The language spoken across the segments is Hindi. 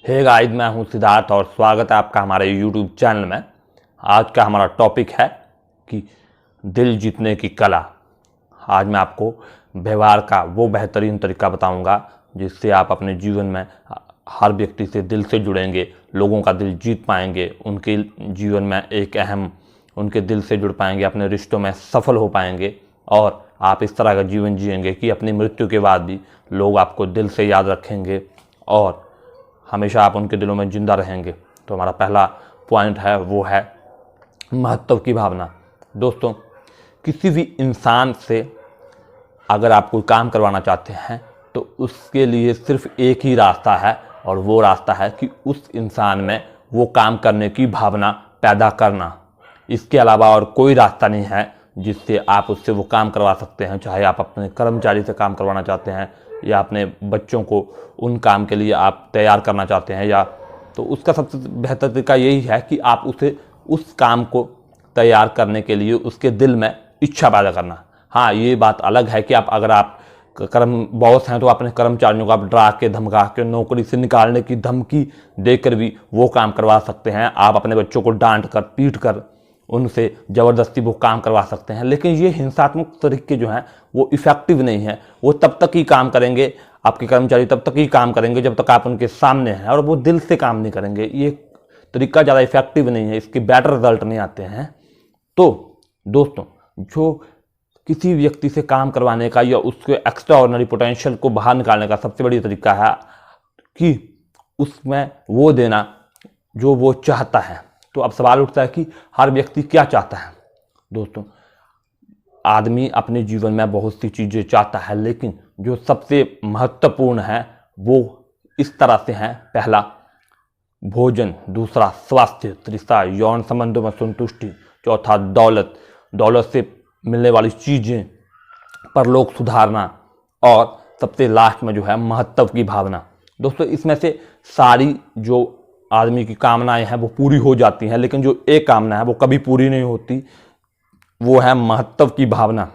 हे गाइस, मैं हूं सिद्धार्थ और स्वागत है आपका हमारे YouTube चैनल में। आज का हमारा टॉपिक है कि दिल जीतने की कला। आज मैं आपको व्यवहार का वो बेहतरीन तरीका बताऊंगा जिससे आप अपने जीवन में हर व्यक्ति से दिल से जुड़ेंगे, लोगों का दिल जीत पाएंगे, उनके जीवन में उनके दिल से जुड़ पाएंगे, अपने रिश्तों में सफल हो पाएंगे और आप इस तरह का जीवन जिएंगे कि अपनी मृत्यु के बाद भी लोग आपको दिल से याद रखेंगे और हमेशा आप उनके दिलों में जिंदा रहेंगे। तो हमारा पहला पॉइंट है वो है महत्व की भावना। दोस्तों, किसी भी इंसान से अगर आप कोई काम करवाना चाहते हैं तो उसके लिए सिर्फ एक ही रास्ता है और वो रास्ता है कि उस इंसान में वो काम करने की भावना पैदा करना। इसके अलावा और कोई रास्ता नहीं है जिससे आप उससे वो काम करवा सकते हैं। चाहे आप अपने कर्मचारी से काम करवाना चाहते हैं या अपने बच्चों को उन काम के लिए आप तैयार करना चाहते हैं, या तो उसका सबसे बेहतर तरीका यही है कि आप उसे उस काम को तैयार करने के लिए उसके दिल में इच्छा पैदा करना। हाँ, ये बात अलग है कि अगर आप बॉस हैं तो अपने कर्मचारियों को आप डरा के धमका के नौकरी से निकालने की धमकी देकर भी वो काम करवा सकते हैं। आप अपने बच्चों को डांट कर पीट कर उनसे ज़बरदस्ती वो काम करवा सकते हैं, लेकिन ये हिंसात्मक तरीके जो हैं वो इफ़ेक्टिव नहीं है। वो तब तक ही काम करेंगे, आपके कर्मचारी तब तक ही काम करेंगे जब तक आप उनके सामने हैं, और वो दिल से काम नहीं करेंगे। ये तरीका ज़्यादा इफ़ेक्टिव नहीं है, इसके बेटर रिजल्ट नहीं आते हैं। तो दोस्तों, जो किसी व्यक्ति से काम करवाने का या उसके एक्स्ट्रा ऑर्डिनरी पोटेंशियल को बाहर निकालने का सबसे बड़ी तरीका है कि उसमें वो देना जो वो चाहता है। तो अब सवाल उठता है कि हर व्यक्ति क्या चाहता है। दोस्तों, आदमी अपने जीवन में बहुत सी चीज़ें चाहता है, लेकिन जो सबसे महत्वपूर्ण है वो इस तरह से हैं। पहला भोजन, दूसरा स्वास्थ्य, तीसरा यौन संबंधों में संतुष्टि, चौथा दौलत, दौलत से मिलने वाली चीज़ें, परलोक सुधारना, और सबसे लास्ट में जो है महत्व की भावना। दोस्तों, इसमें से सारी जो आदमी की कामनाएं हैं वो पूरी हो जाती हैं, लेकिन जो एक कामना है वो कभी पूरी नहीं होती, वो है महत्व की भावना।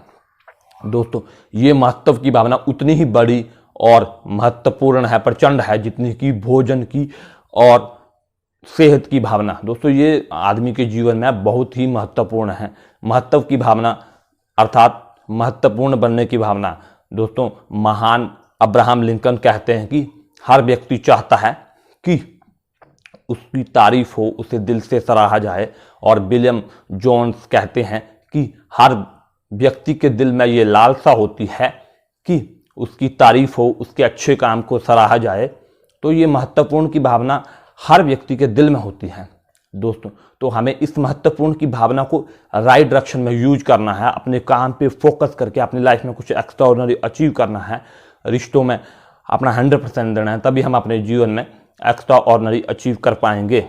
दोस्तों, ये महत्व की भावना उतनी ही बड़ी और महत्वपूर्ण है, प्रचंड है, जितनी कि भोजन की और सेहत की भावना। दोस्तों, ये आदमी के जीवन में बहुत ही महत्वपूर्ण है। महत्व की भावना अर्थात महत्वपूर्ण बनने की भावना। दोस्तों, महान अब्राहम लिंकन कहते हैं कि हर व्यक्ति चाहता है कि उसकी तारीफ हो, उसे दिल से सराहा जाए, और विलियम जोन्स कहते हैं कि हर व्यक्ति के दिल में ये लालसा होती है कि उसकी तारीफ हो, उसके अच्छे काम को सराहा जाए। तो ये महत्वपूर्ण की भावना हर व्यक्ति के दिल में होती है। दोस्तों, तो हमें इस महत्वपूर्ण की भावना को राइट डायरेक्शन में यूज करना है, अपने काम पे फोकस करके अपनी लाइफ में कुछ एक्स्ट्राऑर्डिनरी अचीव करना है, रिश्तों में अपना 100% देना है, तभी हम अपने जीवन में एक्स्ट्रा ऑर्डिनरी अचीव कर पाएंगे।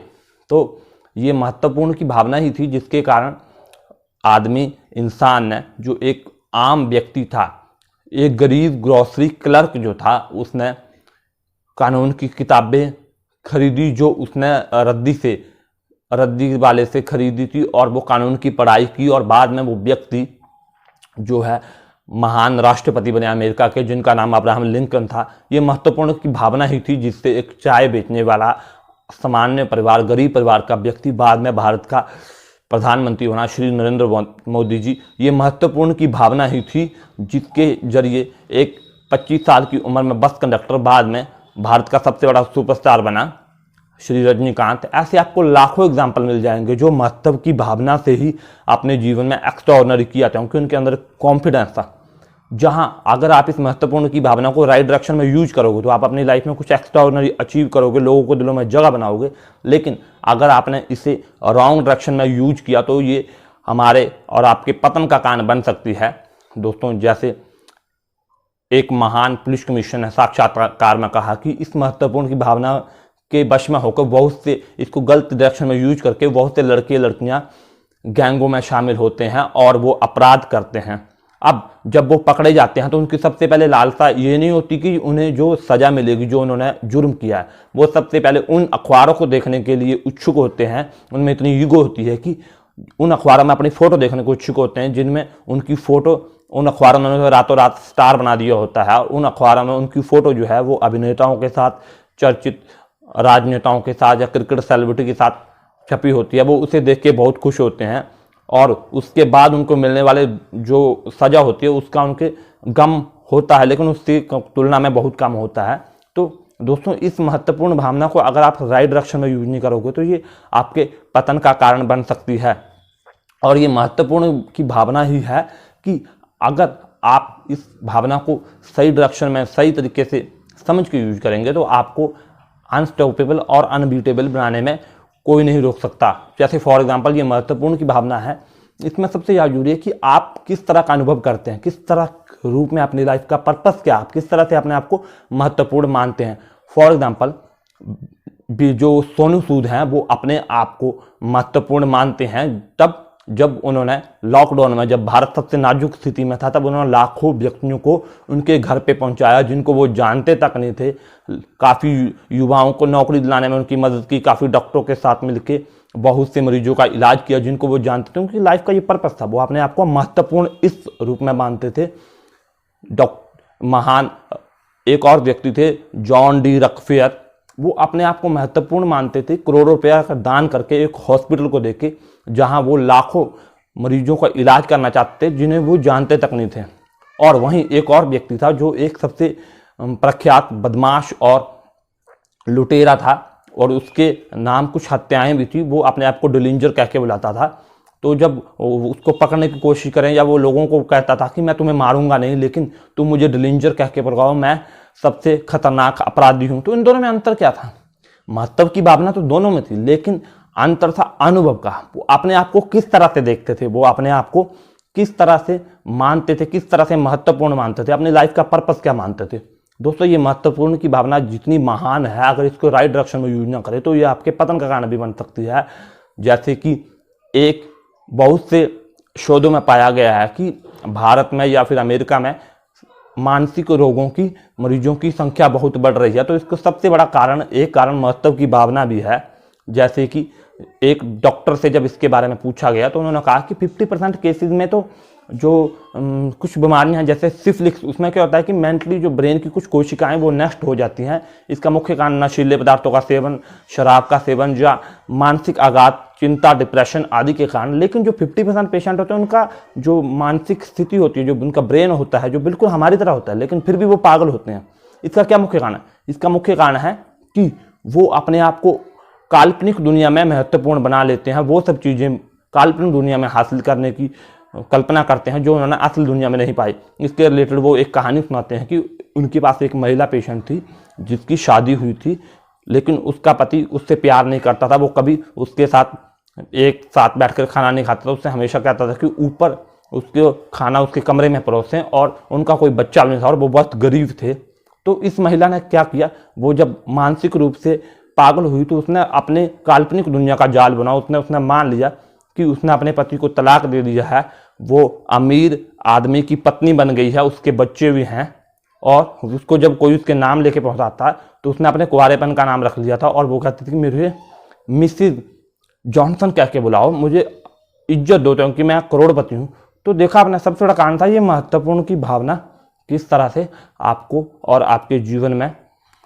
तो ये महत्वपूर्ण की भावना ही थी जिसके कारण इंसान ने, जो एक आम व्यक्ति था, एक गरीब ग्रोसरी क्लर्क जो था, उसने कानून की किताबें खरीदी जो उसने रद्दी वाले से खरीदी थी, और वो कानून की पढ़ाई की, और बाद में वो व्यक्ति जो है महान राष्ट्रपति बने अमेरिका के, जिनका नाम अब्राहम लिंकन था। ये महत्वपूर्ण की भावना ही थी जिससे एक चाय बेचने वाला सामान्य परिवार, गरीब परिवार का व्यक्ति बाद में भारत का प्रधानमंत्री होना, श्री नरेंद्र मोदी जी, ये महत्वपूर्ण की भावना ही थी जिसके जरिए एक 25 साल की उम्र में बस कंडक्टर बाद में भारत का सबसे बड़ा सुपरस्टार बना, श्री रजनीकांत। ऐसे आपको लाखों एग्जाम्पल मिल जाएंगे जो महत्व की भावना से ही अपने जीवन में एक्स्ट्रा ऑर्डिनरी किया था, क्योंकि उनके अंदर कॉन्फिडेंस था। जहां अगर आप इस महत्वपूर्ण की भावना को राइट डायरेक्शन में यूज करोगे तो आप अपनी लाइफ में कुछ एक्स्ट्रा ऑर्डिनरी अचीव करोगे, लोगों को दिलों में जगह बनाओगे। लेकिन अगर आपने इसे रॉन्ग डायरेक्शन में यूज किया तो ये हमारे और आपके पतन का कारण बन सकती है। दोस्तों, जैसे एक महान पुलिस कमीशन ने साक्षात्कार में कहा कि इस महत्वपूर्ण की भावना के वश में होकर बहुत से इसको गलत डायरेक्शन में यूज करके बहुत से लड़के लड़कियां गैंगों में शामिल होते हैं और वो अपराध करते हैं। अब जब वो पकड़े जाते हैं तो उनकी सबसे पहले लालसा ये नहीं होती कि उन्हें जो सजा मिलेगी जो उन्होंने जुर्म किया है, वो सबसे पहले उन अखबारों को देखने के लिए उत्सुक होते हैं। उनमें इतनी ईगो होती है कि उन अखबारों में अपनी फोटो देखने को इच्छुक होते हैं जिनमें उनकी फोटो, उन अखबारों में रातों रात स्टार बना दिया होता है। उन अखबारों में उनकी फोटो जो है वो अभिनेताओं के साथ, चर्चित राजनेताओं के साथ या क्रिकेट सेलिब्रिटी के साथ छपी होती है, वो उसे देख के बहुत खुश होते हैं और उसके बाद उनको मिलने वाले जो सज़ा होती है उसका उनके गम होता है, लेकिन उसकी तुलना में बहुत कम होता है। तो दोस्तों, इस महत्वपूर्ण भावना को अगर आप राइट डायरेक्शन में यूज नहीं करोगे तो ये आपके पतन का कारण बन सकती है। और ये महत्वपूर्ण की भावना ही है कि अगर आप इस भावना को सही डायरेक्शन में सही तरीके से समझ के यूज करेंगे तो आपको अनस्टॉपेबल और अनबीटेबल बनाने में कोई नहीं रोक सकता। जैसे फॉर एग्जांपल ये महत्वपूर्ण की भावना है, इसमें सबसे ज़्यादा जरूरी है कि आप किस तरह का अनुभव करते हैं, किस तरह रूप में अपनी लाइफ का पर्पस क्या, आप किस तरह से अपने आप को महत्वपूर्ण मानते हैं। फॉर एग्जांपल जो सोनू सूद हैं वो अपने आप को महत्वपूर्ण मानते हैं तब जब उन्होंने लॉकडाउन में, जब भारत सबसे नाजुक स्थिति में था, तब उन्होंने लाखों व्यक्तियों को उनके घर पे पहुंचाया जिनको वो जानते तक नहीं थे। काफ़ी युवाओं को नौकरी दिलाने में उनकी मदद की, काफ़ी डॉक्टरों के साथ मिलके बहुत से मरीजों का इलाज किया जिनको वो जानते थे। उनकी लाइफ का ये पर्पस था, वो अपने आप को महत्वपूर्ण इस रूप में मानते थे। महान एक और व्यक्ति थे जॉन डी रॉकफेलर, वो अपने आप को महत्वपूर्ण मानते थे करोड़ों रुपया का दान करके एक हॉस्पिटल को देके, जहां वो लाखों मरीजों का इलाज करना चाहते थे जिन्हें वो जानते तक नहीं थे। और वहीं एक और व्यक्ति था जो एक सबसे प्रख्यात बदमाश और लुटेरा था और उसके नाम कुछ हत्याएं भी थी। वो अपने आप को डिलिंजर कह के बुलाता था। तो जब उसको पकड़ने की कोशिश करें या वो लोगों को कहता था कि मैं तुम्हें मारूंगा नहीं, लेकिन तुम मुझे डिलिंजर कह के पकड़ाओ, मैं सबसे खतरनाक अपराधी हूं। तो इन दोनों में अंतर क्या था? महत्व की भावना तो दोनों में थी, लेकिन अंतर था अनुभव का। वो अपने आप को किस तरह से देखते थे, वो अपने आप को किस तरह से मानते थे, किस तरह से महत्वपूर्ण मानते थे, अपनी लाइफ का पर्पस क्या मानते थे। दोस्तों, ये महत्वपूर्ण की भावना जितनी महान है, अगर इसको राइट डायरेक्शन में यूज ना करें तो ये आपके पतन का कारण भी बन सकती है। जैसे कि एक बहुत से शोधों में पाया गया है कि भारत में या फिर अमेरिका में मानसिक रोगों की मरीजों की संख्या बहुत बढ़ रही है। तो इसको सबसे बड़ा कारण, एक कारण महत्व की भावना भी है। जैसे कि एक डॉक्टर से जब इसके बारे में पूछा गया तो उन्होंने कहा कि 50% केसेस में तो जो कुछ बीमारियां हैं जैसे सिफिलिस, उसमें क्या होता है कि मेंटली जो ब्रेन की कुछ कोशिकाएं वो नष्ट हो जाती हैं। इसका मुख्य कारण नशीले पदार्थों का सेवन, शराब का सेवन या मानसिक आघात, चिंता, डिप्रेशन आदि के कारण। लेकिन जो 50% पेशेंट होते हैं उनका जो मानसिक स्थिति होती है, जो उनका ब्रेन होता है, जो बिल्कुल हमारी तरह होता है, लेकिन फिर भी वो पागल होते हैं। इसका क्या मुख्य कारण है? इसका मुख्य कारण है कि वो अपने आप को काल्पनिक दुनिया में महत्वपूर्ण बना लेते हैं। वो सब चीज़ें काल्पनिक दुनिया में हासिल करने की कल्पना करते हैं जो उन्होंने असल दुनिया में नहीं पाई। इसके रिलेटेड वो एक कहानी सुनाते हैं कि उनके पास एक महिला पेशेंट थी जिसकी शादी हुई थी, लेकिन उसका पति उससे प्यार नहीं करता था। वो कभी उसके साथ एक साथ बैठकर खाना नहीं खाता था। उससे हमेशा कहता था कि ऊपर उसके खाना उसके कमरे में परोसें, और उनका कोई बच्चा नहीं था और वो बहुत गरीब थे। तो इस महिला ने क्या किया, वो जब मानसिक रूप से पागल हुई तो उसने अपने काल्पनिक दुनिया का जाल बना। उसने मान लिया कि उसने अपने पति को तलाक दे दिया है, वो अमीर आदमी की पत्नी बन गई है, उसके बच्चे भी हैं, और उसको जब कोई उसके नाम लेके पहुंचाता तो उसने अपने कुंवारेपन का नाम रख लिया था। और वो कहती थी कि मुझे मिसिज जॉनसन कह के बुलाओ, मुझे इज्जत दो क्योंकि मैं करोड़पति हूँ। तो देखा आपने, सबसे बड़ा कारण था ये महत्वपूर्ण की भावना किस तरह से आपको और आपके जीवन में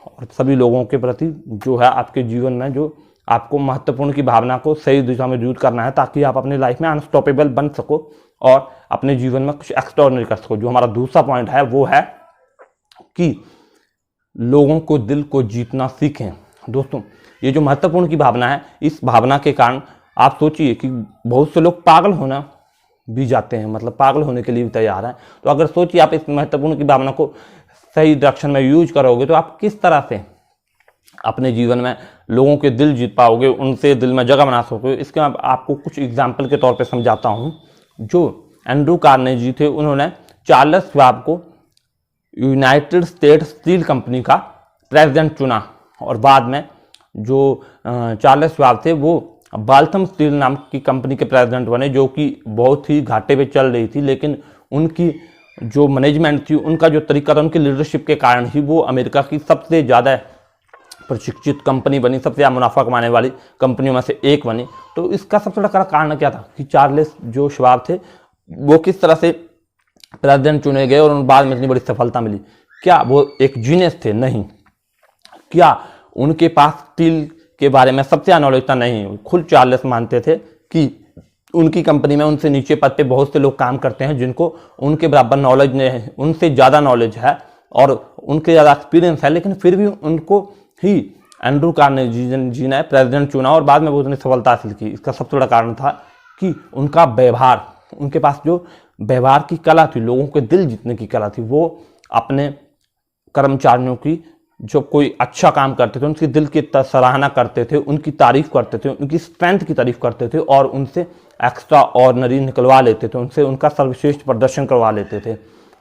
और सभी लोगों के प्रति जो है आपके जीवन में जो आपको महत्वपूर्ण की भावना को सही दिशा में यूज करना है, ताकि आप अपनी लाइफ में अनस्टॉपेबल बन सको और अपने जीवन में कुछ एक्स्ट्राऑर्डिनरी कर सको। जो हमारा दूसरा पॉइंट है वो है कि लोगों को दिल को जीतना सीखें। दोस्तों, ये जो महत्वपूर्ण की भावना है, इस भावना के कारण आप सोचिए कि बहुत से लोग पागल होना भी जाते हैं, मतलब पागल होने के लिए भी तैयार हैं। तो अगर सोचिए आप इस महत्वपूर्ण की भावना को सही डायरेक्शन में यूज करोगे तो आप किस तरह से अपने जीवन में लोगों के दिल जीत पाओगे, उनसे दिल में जगह बना सकोगे। इसके मैं आपको कुछ एग्जाम्पल के तौर पे समझाता हूँ। जो एंड्रू कार्नेगी थे, उन्होंने चार्ल्स श्वाब को यूनाइटेड स्टेट्स स्टील कंपनी का प्रेसिडेंट चुना, और बाद में जो चार्ल्स श्वाब थे वो बाल्थम स्टील नाम की कंपनी के प्रेसिडेंट बने, जो कि बहुत ही घाटे पे चल रही थी। लेकिन उनकी जो मैनेजमेंट थी, उनका जो तरीका था, उनकी लीडरशिप के कारण ही वो अमेरिका की सबसे ज़्यादा प्रशिक्षित कंपनी बनी, सबसे ज़्यादा मुनाफा कमाने वाली कंपनियों में से एक बनी। तो इसका सबसे बड़ा कारण क्या था कि चार्ल्स जो श्वाब थे वो किस तरह से प्रेसिडेंट चुने गए और उन बाद में इतनी बड़ी सफलता मिली। क्या वो एक जीनियस थे? नहीं। क्या उनके पास स्टील के बारे में सबसे ज़्यादा नॉलेज था नहीं। खुद चार्ल्स मानते थे कि उनकी कंपनी में उनसे नीचे पद पे बहुत से लोग काम करते हैं जिनको उनके बराबर नॉलेज नहीं है, उनसे ज़्यादा नॉलेज है और उनके ज़्यादा एक्सपीरियंस है, लेकिन फिर भी उनको ही एंड्रू कार्नेगी जी ने प्रेसिडेंट चुना और बाद में वो उन्होंने सफलता हासिल की। इसका सबसे बड़ा कारण था कि उनका व्यवहार, उनके पास जो व्यवहार की कला थी, लोगों के दिल जीतने की कला थी। वो अपने कर्मचारियों की जो कोई अच्छा काम करते थे उनकी दिल की सराहना करते थे, उनकी तारीफ करते थे, उनकी स्ट्रेंथ की तारीफ करते थे और उनसे एक्स्ट्रा ऑर्डिनरी निकलवा लेते थे, उनसे उनका सर्वश्रेष्ठ प्रदर्शन करवा लेते थे।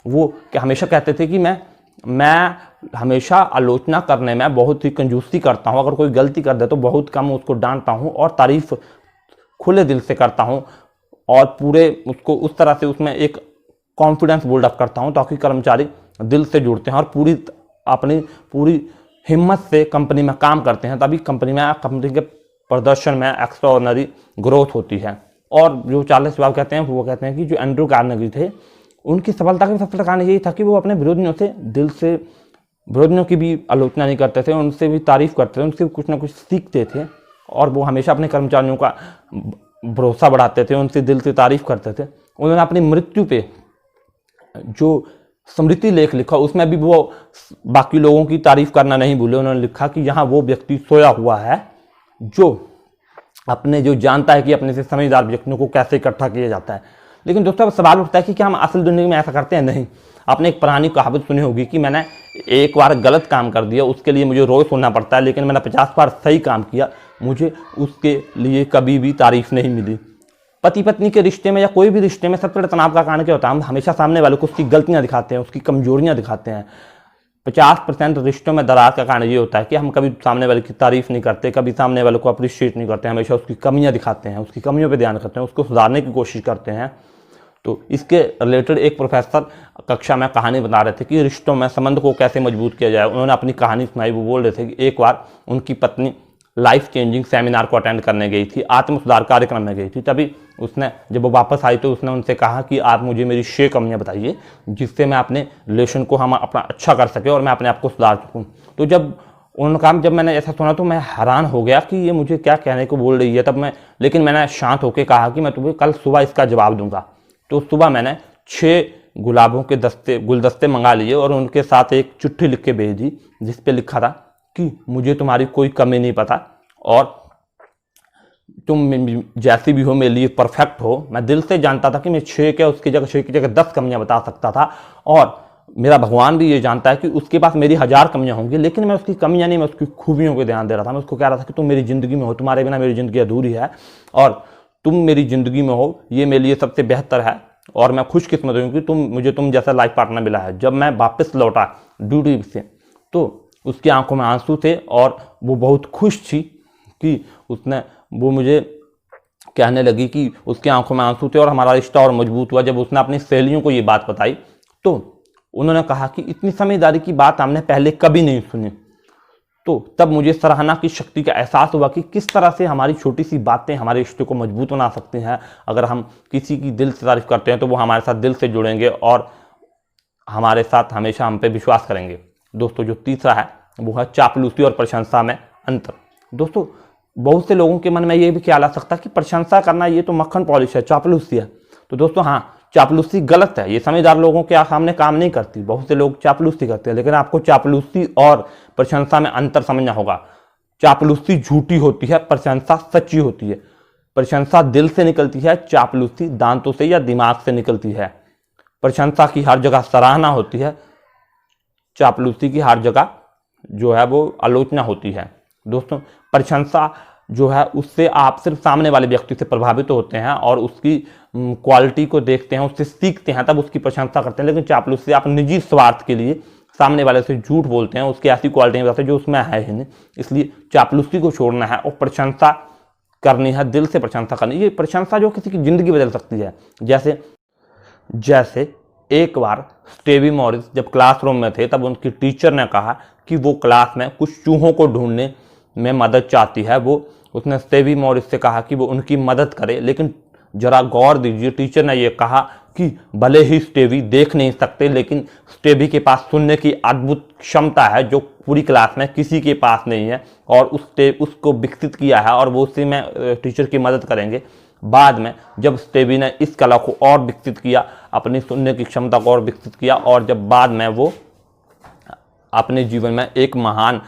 वो हमेशा कहते थे कि मैं हमेशा आलोचना करने में बहुत ही कंजूसी करता हूँ, अगर कोई गलती कर दे तो बहुत कम उसको डांटता हूँ और तारीफ खुले दिल से करता हूँ और पूरे उसको उस तरह से उसमें एक कॉन्फिडेंस बिल्डअप करता हूँ ताकि कर्मचारी दिल से जुड़ते हैं और अपनी पूरी हिम्मत से कंपनी में काम करते हैं, तभी कंपनी के प्रदर्शन में एक्स्ट्राऑर्डिनरी ग्रोथ होती है। और जो चार्ल्स श्वाब कहते हैं वो कहते हैं कि जो एंड्रू कार्नेगी थे उनकी सफलता का सबसे बड़ा कारण यही था कि वो अपने विरोधियों से दिल से, विरोधियों की भी आलोचना नहीं करते थे, उनसे भी तारीफ करते थे, उनसे कुछ ना कुछ सीखते थे और वो हमेशा अपने कर्मचारियों का भरोसा बढ़ाते थे, उनसे दिल से तारीफ करते थे। उन्होंने अपनी मृत्यु पे जो स्मृति लेख लिखा उसमें भी वो बाकी लोगों की तारीफ करना नहीं भूले। उन्होंने लिखा कि यहाँ वो व्यक्ति सोया हुआ है जो जानता है कि अपने से समझदार व्यक्तियों को कैसे इकट्ठा किया जाता है। लेकिन दोस्तों अब सवाल उठता है कि क्या हम असल दुनिया में ऐसा करते हैं? नहीं। आपने एक पुरानी कहावत सुनी होगी कि मैंने एक बार गलत काम कर दिया उसके लिए मुझे रोज सुनना पड़ता है, लेकिन मैंने 50 बार सही काम किया मुझे उसके लिए कभी भी तारीफ नहीं मिली। पति पत्नी के रिश्ते में या कोई भी रिश्ते में सबसे बड़ा तनाव का कारण क्या होता है? हम हमेशा सामने वाले को उसकी गलतियां दिखाते हैं, उसकी कमजोरियां दिखाते हैं। 50% रिश्तों में दरार का कारण ये होता है कि हम कभी सामने वाले की तारीफ नहीं करते, कभी सामने वाले को अप्रिशिएट नहीं करते, हमेशा उसकी कमियां दिखाते हैं, उसकी कमियों पर ध्यान करते हैं, उसको सुधारने की कोशिश करते हैं। तो इसके रिलेटेड एक प्रोफेसर कक्षा में कहानी बता रहे थे कि रिश्तों में संबंध को कैसे मजबूत किया जाए। उन्होंने अपनी कहानी सुनाई। वो बोल रहे थे कि एक बार उनकी पत्नी लाइफ चेंजिंग सेमिनार को अटेंड करने गई थी, आत्म सुधार कार्यक्रम में गई थी। तभी उसने जब वो वापस आई तो उसने उनसे कहा कि आप मुझे मेरी 6 कमियां बताइए जिससे मैं अपने रिलेशन को हम अपना अच्छा कर सके और मैं अपने आप को सुधार सकूँ। तो जब उन्होंने कहा, जब मैंने ऐसा सुना तो मैं हैरान हो गया कि ये मुझे क्या कहने को बोल रही है। लेकिन मैंने शांत होकर कहा कि मैं तुम्हें कल सुबह इसका जवाब दूंगा। तो सुबह मैंने 6 गुलाबों के गुलदस्ते मंगा लिए और उनके साथ एक चिट्ठी लिख के भेज दी जिस पे लिखा था कि मुझे तुम्हारी कोई कमी नहीं पता और तुम जैसी भी हो मेरे लिए परफेक्ट हो। मैं दिल से जानता था कि मैं 6 की जगह 10 कमियां बता सकता था और मेरा भगवान भी ये जानता है कि उसके पास मेरी 1000 कमियां होंगी, लेकिन मैं उसकी कमियां नहीं, मैं उसकी खूबियों को ध्यान दे रहा था। मैं उसको कह रहा था कि तुम मेरी ज़िंदगी में हो, तुम्हारे बिना मेरी ज़िंदगी अधूरी है और तुम मेरी ज़िंदगी में हो, ये मेरे लिए सबसे बेहतर है और मैं खुशकिस्मत हूँ कि तुम जैसा लाइफ पार्टनर मिला है। जब मैं वापस लौटा ड्यूटी से तो उसकी आंखों में आंसू थे और वो बहुत खुश थी कि वो मुझे कहने लगी कि उसकी आंखों में आंसू थे और हमारा रिश्ता और मजबूत हुआ जब उसने अपनी सहेलियों को ये बात बताई। तो उन्होंने कहा कि इतनी समझदारी की बात हमने पहले कभी नहीं सुनी। तो तब मुझे सराहना की शक्ति का एहसास हुआ कि किस तरह से हमारी छोटी सी बातें हमारे रिश्ते को मजबूत बना सकती हैं। अगर हम किसी की दिल से तारीफ करते हैं तो वो हमारे साथ दिल से जुड़ेंगे और हमारे साथ हमेशा हम पे विश्वास करेंगे। दोस्तों जो तीसरा है वो है चापलूसी और प्रशंसा में अंतर। दोस्तों बहुत से लोगों के मन में ये भी ख्याल आ सकता है कि प्रशंसा करना ये तो मक्खन पॉलिश है, चापलूसी है। तो दोस्तों हाँ, चापलूसी गलत है, ये समझदार लोगों के सामने काम नहीं करती। बहुत से लोग चापलूसी करते हैं, लेकिन आपको चापलूसी और प्रशंसा में अंतर समझना होगा। चापलूसी झूठी होती है, प्रशंसा सच्ची होती है। प्रशंसा दिल से निकलती है, चापलूसी दांतों से या दिमाग से निकलती है। प्रशंसा की हर जगह सराहना होती है, चापलूसी की हर जगह जो है वो आलोचना होती है। दोस्तों प्रशंसा जो है उससे आप सिर्फ सामने वाले व्यक्ति से प्रभावित होते हैं और उसकी क्वालिटी को देखते हैं, उससे सीखते हैं, तब उसकी प्रशंसा करते हैं। लेकिन चापलूसी आप निजी स्वार्थ के लिए सामने वाले से झूठ बोलते हैं, उसकी ऐसी क्वालिटी बताते हैं जो उसमें है ही नहीं। इसलिए चापलूसी को छोड़ना है और प्रशंसा करनी है, दिल से प्रशंसा करनी। ये प्रशंसा जो किसी की जिंदगी बदल सकती है। जैसे एक बार स्टेवी मॉरिस जब क्लासरूम में थे तब उनकी टीचर ने कहा कि वो क्लास में कुछ चूहों को ढूंढने में मदद चाहती है। उसने स्टेवी मॉरिस से कहा कि वो उनकी मदद करे, लेकिन जरा गौर दीजिए, टीचर ने ये कहा कि भले ही स्टेवी देख नहीं सकते, लेकिन स्टेवी के पास सुनने की अद्भुत क्षमता है जो पूरी क्लास में किसी के पास नहीं है, और उसको विकसित किया है, और वो उसी में टीचर की मदद करेंगे। बाद में जब स्टेवी ने इस कला को और विकसित किया, अपनी सुनने की क्षमता को और विकसित किया, और जब बाद में वो अपने जीवन में एक महान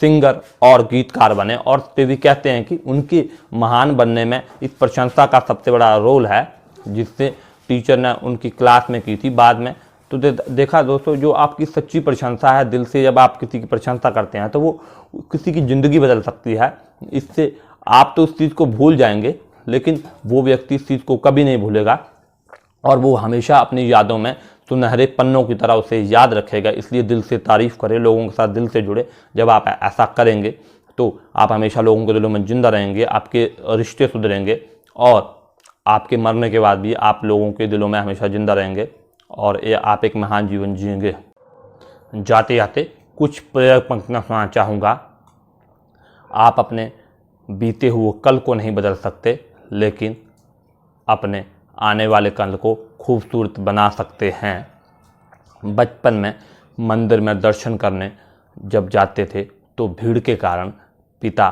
सिंगर और गीतकार बने, और स्टेवी कहते हैं कि उनके महान बनने में इस प्रशंसा का सबसे बड़ा रोल है जिससे टीचर ने उनकी क्लास में की थी। बाद में तो देखा दोस्तों, जो आपकी सच्ची प्रशंसा है, दिल से जब आप किसी की प्रशंसा करते हैं तो वो किसी की ज़िंदगी बदल सकती है। इससे आप तो उस चीज़ को भूल जाएंगे, लेकिन वो व्यक्ति इस चीज़ को कभी नहीं भूलेगा, और वो हमेशा अपनी यादों में सुनहरे पन्नों की तरह उसे याद रखेगा। इसलिए दिल से तारीफ़ करें, लोगों के साथ दिल से जुड़े। जब आप ऐसा करेंगे तो आप हमेशा लोगों के दिलों में जिंदा रहेंगे, आपके रिश्ते सुधरेंगे, और आपके मरने के बाद भी आप लोगों के दिलों में हमेशा जिंदा रहेंगे, और ये आप एक महान जीवन जिएंगे। जाते जाते कुछ प्रेरक पंक्तियाँ सुनाना चाहूँगा। आप अपने बीते हुए कल को नहीं बदल सकते, लेकिन अपने आने वाले कल को खूबसूरत बना सकते हैं। बचपन में मंदिर में दर्शन करने जब जाते थे तो भीड़ के कारण पिता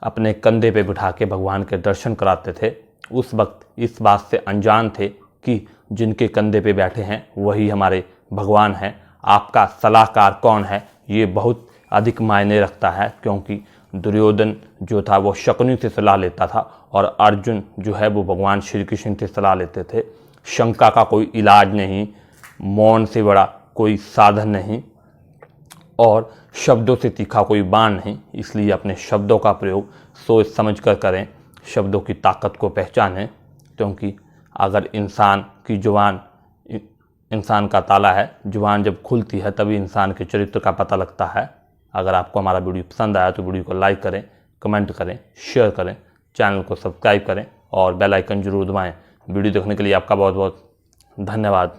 अपने कंधे पे बिठा के भगवान के दर्शन कराते थे। उस वक्त इस बात से अनजान थे कि जिनके कंधे पे बैठे हैं वही हमारे भगवान हैं। आपका सलाहकार कौन है ये बहुत अधिक मायने रखता है, क्योंकि दुर्योधन जो था वो शकुनी से सलाह लेता था, और अर्जुन जो है वो भगवान श्री कृष्ण से सलाह लेते थे। शंका का कोई इलाज नहीं, मौन से बड़ा कोई साधन नहीं, और शब्दों से तीखा कोई बाण नहीं। इसलिए अपने शब्दों का प्रयोग सोच समझ कर करें, शब्दों की ताकत को पहचानें, क्योंकि अगर इंसान की जुबान इंसान का ताला है, जुबान जब खुलती है तभी इंसान के चरित्र का पता लगता है। अगर आपको हमारा वीडियो पसंद आया तो वीडियो को लाइक करें, कमेंट करें, शेयर करें, चैनल को सब्सक्राइब करें और बेल आइकन जरूर दबाएं। वीडियो देखने के लिए आपका बहुत बहुत धन्यवाद।